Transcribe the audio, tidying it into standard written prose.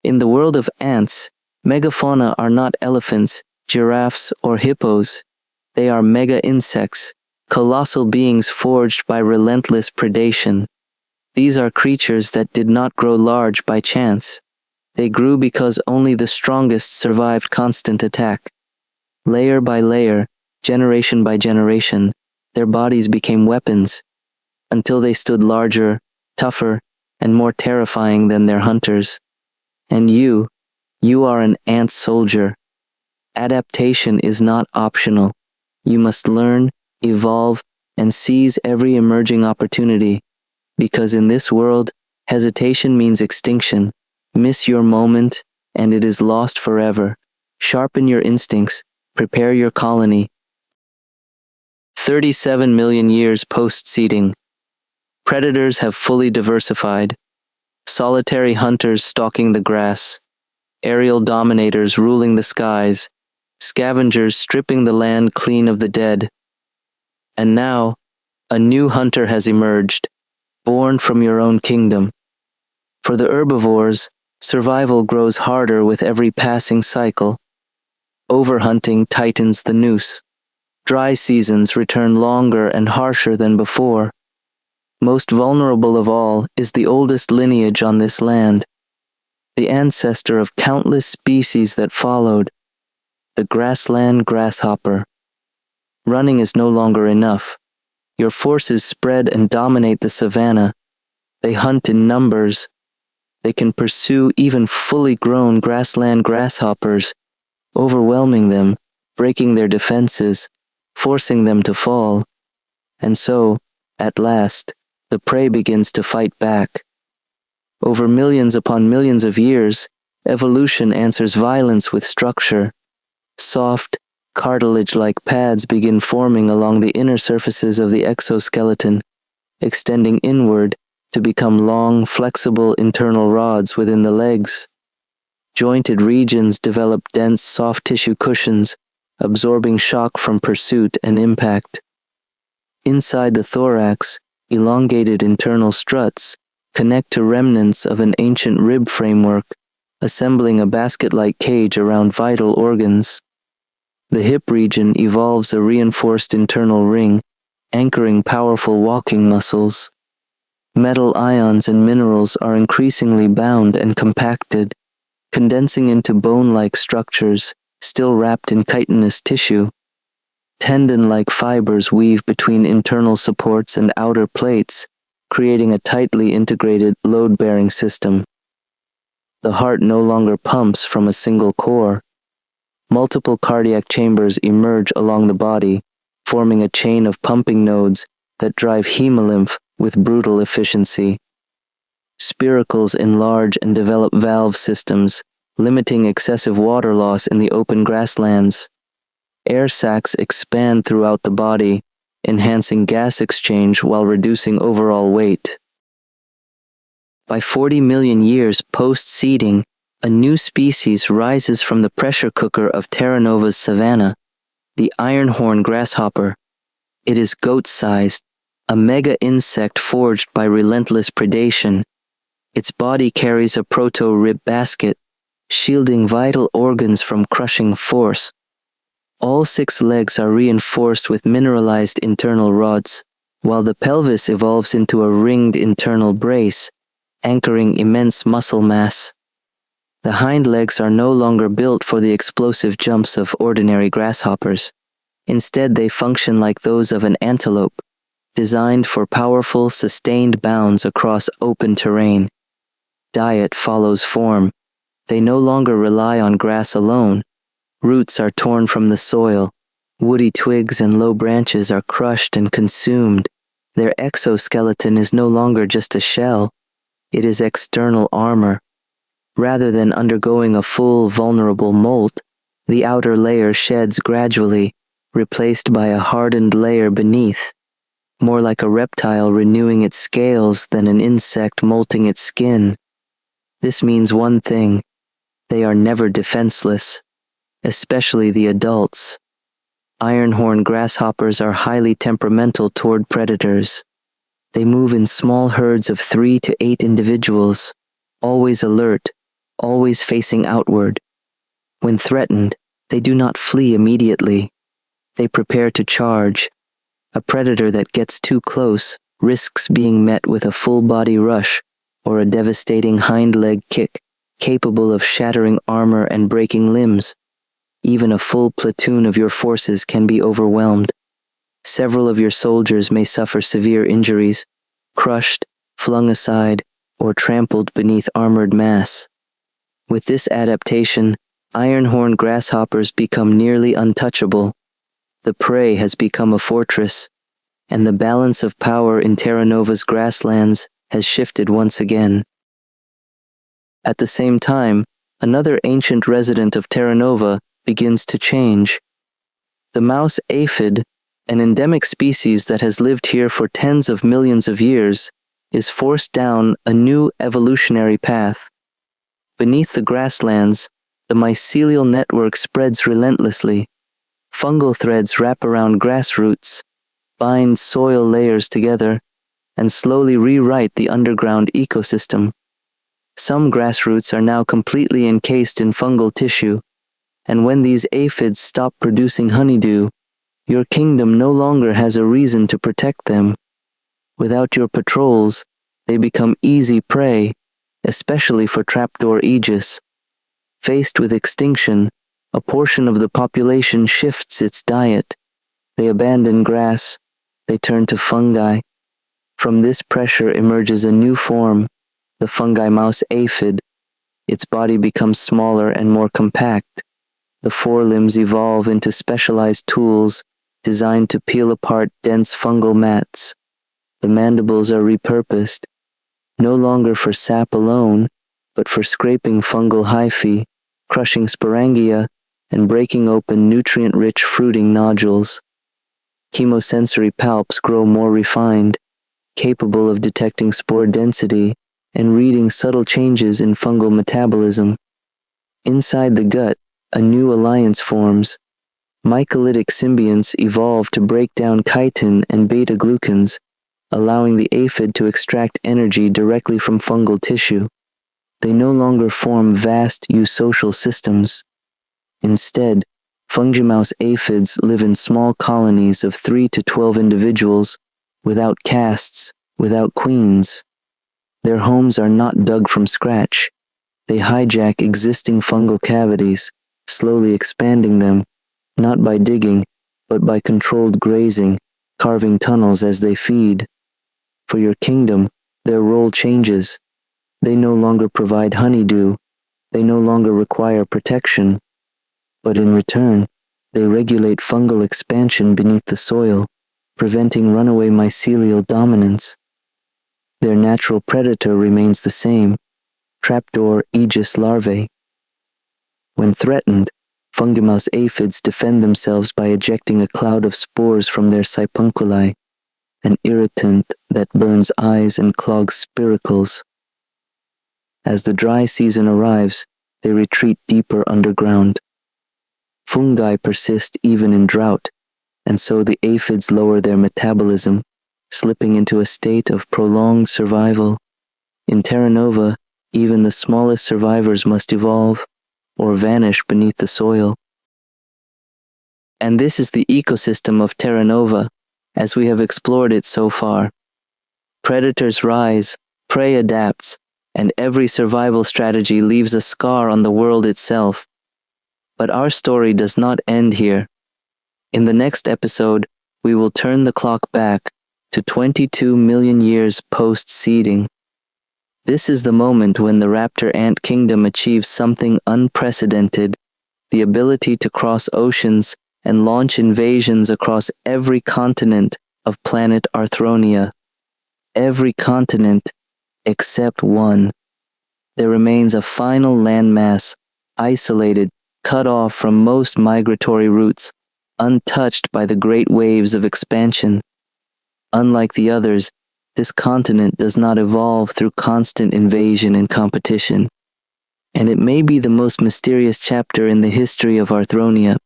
In the world of ants, megafauna are not elephants, giraffes, or hippos. They are mega-insects, colossal beings forged by relentless predation. These are creatures that did not grow large by chance. They grew because only the strongest survived constant attack. Layer by layer, generation by generation, their bodies became weapons, until they stood larger, tougher, and more terrifying than their hunters. And you are an ant soldier. Adaptation is not optional. You must learn, evolve, and seize every emerging opportunity, because in this world, hesitation means extinction. Miss your moment, and it is lost forever. Sharpen your instincts, prepare your colony. 37 million years post-seeding. Predators have fully diversified. Solitary hunters stalking the grass. Aerial dominators ruling the skies. Scavengers stripping the land clean of the dead. And now, a new hunter has emerged, born from your own kingdom. For the herbivores, survival grows harder with every passing cycle. Overhunting tightens the noose. Dry seasons return longer and harsher than before. Most vulnerable of all is the oldest lineage on this land, the ancestor of countless species that followed, the grassland grasshopper. Running is no longer enough. Your forces spread and dominate the savanna. They hunt in numbers. They can pursue even fully grown grassland grasshoppers, overwhelming them, breaking their defenses, forcing them to fall. And so, at last, the prey begins to fight back. Over millions upon millions of years, evolution answers violence with structure. Soft, cartilage-like pads begin forming along the inner surfaces of the exoskeleton, extending inward to become long, flexible internal rods within the legs. Jointed regions develop dense, soft tissue cushions, absorbing shock from pursuit and impact. Inside the thorax, elongated internal struts connect to remnants of an ancient rib framework, assembling a basket-like cage around vital organs. The hip region evolves a reinforced internal ring, anchoring powerful walking muscles. Metal ions and minerals are increasingly bound and compacted, condensing into bone-like structures, still wrapped in chitinous tissue. Tendon-like fibers weave between internal supports and outer plates, creating a tightly integrated load-bearing system. The heart no longer pumps from a single core. Multiple cardiac chambers emerge along the body, forming a chain of pumping nodes that drive hemolymph with brutal efficiency. Spiracles enlarge and develop valve systems, limiting excessive water loss in the open grasslands. Air sacs expand throughout the body, enhancing gas exchange while reducing overall weight. By 40 million years post-seeding, a new species rises from the pressure cooker of Terra Nova's savanna, the ironhorn grasshopper. It is goat-sized, a mega-insect forged by relentless predation. Its body carries a proto-rib basket, shielding vital organs from crushing force. All 6 legs are reinforced with mineralized internal rods, while the pelvis evolves into a ringed internal brace, anchoring immense muscle mass. The hind legs are no longer built for the explosive jumps of ordinary grasshoppers. Instead, they function like those of an antelope, designed for powerful, sustained bounds across open terrain. Diet follows form. They no longer rely on grass alone. Roots are torn from the soil. Woody twigs and low branches are crushed and consumed. Their exoskeleton is no longer just a shell. It is external armor. Rather than undergoing a full, vulnerable molt, the outer layer sheds gradually, replaced by a hardened layer beneath, more like a reptile renewing its scales than an insect molting its skin. This means one thing: they are never defenseless, especially the adults. Ironhorn grasshoppers are highly temperamental toward predators. They move in small herds of 3 to 8 individuals, always alert, always facing outward. When threatened, they do not flee immediately. They prepare to charge. A predator that gets too close risks being met with a full-body rush or a devastating hind leg kick capable of shattering armor and breaking limbs. Even a full platoon of your forces can be overwhelmed. Several of your soldiers may suffer severe injuries, crushed, flung aside, or trampled beneath armored mass. With this adaptation, iron-horn grasshoppers become nearly untouchable. The prey has become a fortress, and the balance of power in Terra Nova's grasslands has shifted once again. At the same time, another ancient resident of Terra Nova begins to change. The mouse aphid, an endemic species that has lived here for tens of millions of years, is forced down a new evolutionary path. Beneath the grasslands, the mycelial network spreads relentlessly. Fungal threads wrap around grass roots, bind soil layers together, and slowly rewrite the underground ecosystem. Some grass roots are now completely encased in fungal tissue, and when these aphids stop producing honeydew, your kingdom no longer has a reason to protect them. Without your patrols, they become easy prey, especially for trapdoor aegis. Faced with extinction, a portion of the population shifts its diet. They abandon grass, they turn to fungi. From this pressure emerges a new form, the Fungimouse Aphid. Its body becomes smaller and more compact. The forelimbs evolve into specialized tools designed to peel apart dense fungal mats. The mandibles are repurposed, no longer for sap alone, but for scraping fungal hyphae, crushing sporangia, and breaking open nutrient-rich fruiting nodules. Chemosensory palps grow more refined, capable of detecting spore density and reading subtle changes in fungal metabolism. Inside the gut, a new alliance forms. Mycolytic symbionts evolve to break down chitin and beta-glucans, allowing the aphid to extract energy directly from fungal tissue. They no longer form vast eusocial systems. Instead, Fungimouse aphids live in small colonies of 3 to 12 individuals, without castes, without queens. Their homes are not dug from scratch. They hijack existing fungal cavities, slowly expanding them, not by digging, but by controlled grazing, carving tunnels as they feed. For your kingdom, their role changes. They no longer provide honeydew. They no longer require protection. But in return, they regulate fungal expansion beneath the soil, preventing runaway mycelial dominance. Their natural predator remains the same, trapdoor aegis larvae. When threatened, Fungimouse aphids defend themselves by ejecting a cloud of spores from their sipunculi, an irritant that burns eyes and clogs spiracles. As the dry season arrives, they retreat deeper underground. Fungi persist even in drought, and so the aphids lower their metabolism, slipping into a state of prolonged survival. In Terra Nova, even the smallest survivors must evolve, or vanish beneath the soil. And this is the ecosystem of Terra Nova, as we have explored it so far. Predators rise, prey adapts, and every survival strategy leaves a scar on the world itself. But our story does not end here. In the next episode, we will turn the clock back to 22 million years post-seeding. This is the moment when the raptor ant kingdom achieves something unprecedented, the ability to cross oceans and launch invasions across every continent of planet Arthronia. Every continent except one. There remains a final landmass, isolated, cut off from most migratory routes, untouched by the great waves of expansion. Unlike the others, this continent does not evolve through constant invasion and competition, and it may be the most mysterious chapter in the history of Arthronia.